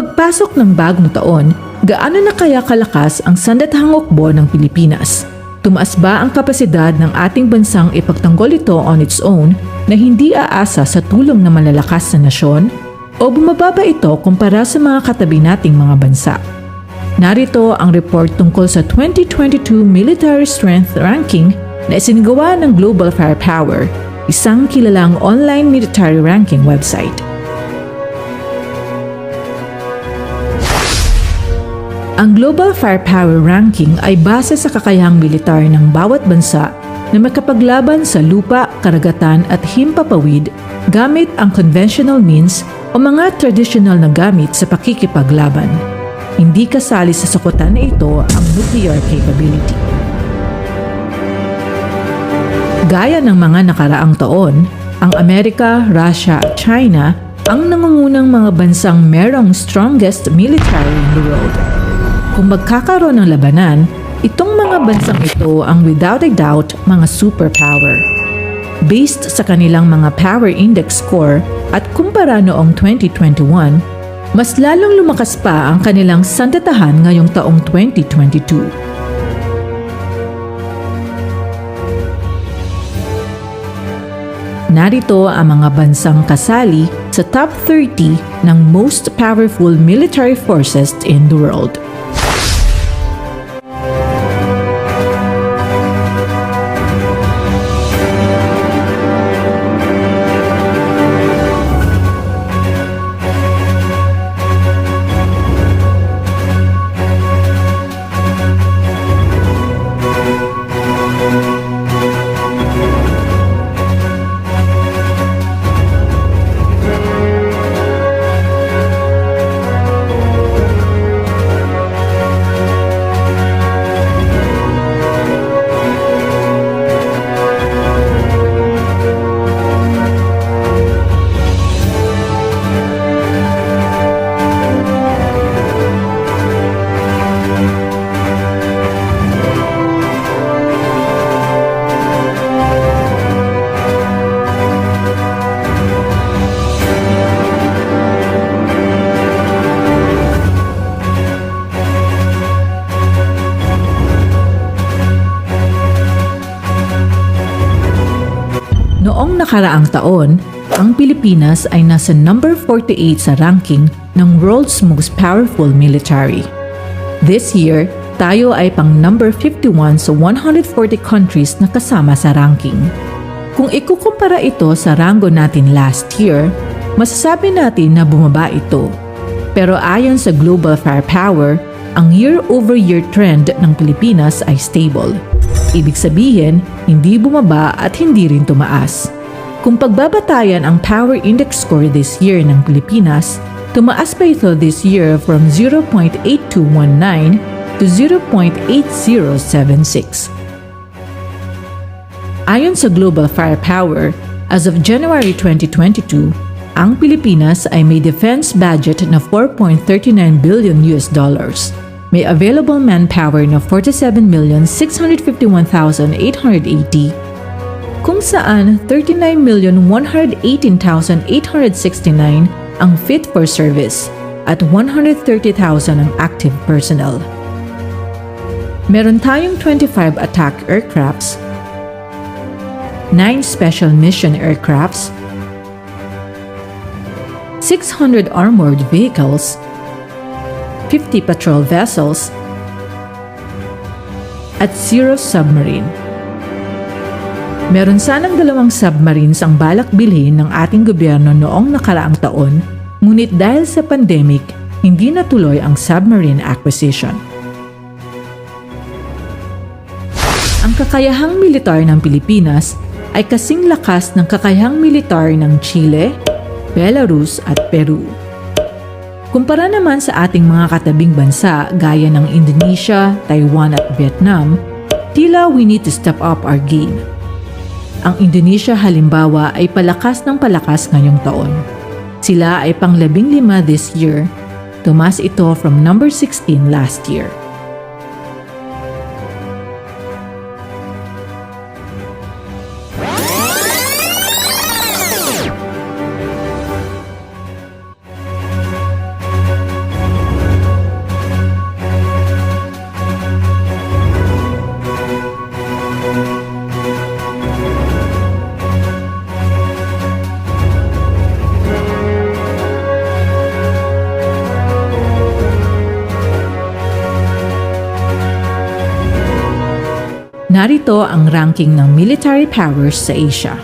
pagpasok ng bagong taon, gaano na kaya kalakas ang sandatahang hukbo ng Pilipinas? Tumaas ba ang kapasidad ng ating bansang ipagtanggol ito on its own na hindi aasa sa tulong ng malalakas na nasyon? O bumaba ba ito kumpara sa mga katabi nating mga bansa? Narito ang report tungkol sa 2022 Military Strength Ranking na isinagawa ng Global Firepower, isang kilalang online military ranking website. Ang Global Firepower Ranking ay base sa kakayahang militar ng bawat bansa na makapaglaban sa lupa, karagatan at himpapawid gamit ang conventional means o mga traditional na gamit sa pakikipaglaban. Hindi kasali sa sakutan na ito ang nuclear capability. Gaya ng mga nakaraang taon, ang Amerika, Russia at China ang nangungunang mga bansang merong strongest military in the world. Kung magkakaroon ng labanan, itong mga bansang ito ang without a doubt mga superpower. Based sa kanilang mga power index score at kumpara noong 2021, mas lalong lumakas pa ang kanilang sandatahan ngayong taong 2022. Narito ang mga bansang kasali sa top 30 ng most powerful military forces in the world. Noong nakaraang taon, ang Pilipinas ay nasa number 48 sa ranking ng World's Most Powerful Military. This year, tayo ay pang number 51 sa 140 countries na kasama sa ranking. Kung ikukumpara ito sa rango natin last year, masasabi natin na bumaba ito. Pero ayon sa Global Firepower, ang year-over-year trend ng Pilipinas ay stable. Ibig sabihin, hindi bumaba at hindi rin tumaas. Kung pagbabatayan ang Power Index score this year ng Pilipinas, tumaas pa ito this year from 0.8219 to 0.8076. Ayon sa Global Firepower, as of January 2022, ang Pilipinas ay may defense budget na $4.39 billion. May available manpower na 47,651,880, kung saan 39,118,869 ang fit for service at 130,000 ang active personnel. Meron tayong 25 attack aircrafts, 9 special mission aircrafts, 600 armored vehicles, 50 patrol vessels, at 0 submarine. Meron sanang 2 submarines ang balak bilhin ng ating gobyerno noong nakaraang taon, ngunit dahil sa pandemic, hindi natuloy ang submarine acquisition. Ang kakayahang militar ng Pilipinas ay kasing lakas ng kakayahang militar ng Chile, Belarus at Peru. Kumpara naman sa ating mga katabing bansa gaya ng Indonesia, Taiwan at Vietnam, tila we need to step up our game. Ang Indonesia halimbawa ay palakas ng palakas ngayong taon. Sila ay pang-15 this year, tumaas ito from number 16 last year. Narito ang ranking ng military powers sa Asia.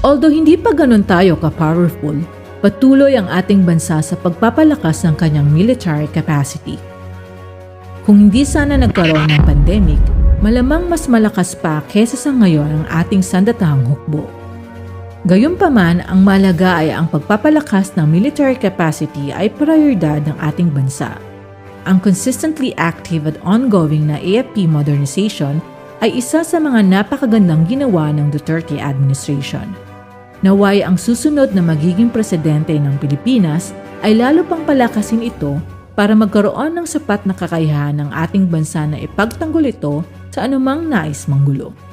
Although hindi pa ganun tayo ka-powerful, patuloy ang ating bansa sa pagpapalakas ng kanyang military capacity. Kung hindi sana nagkaroon ng pandemic, malamang mas malakas pa kesa sa ngayon ang ating sandatahang hukbo. Gayunpaman, ang mahalaga ay ang pagpapalakas ng military capacity ay prioridad ng ating bansa. Ang consistently active at ongoing na AFP modernization ay isa sa mga napakagandang ginawa ng Duterte administration. Naway ang susunod na magiging presidente ng Pilipinas ay lalo pang palakasin ito para magkaroon ng sapat na kakayahan ng ating bansa na ipagtanggol ito sa anumang nais manggulo.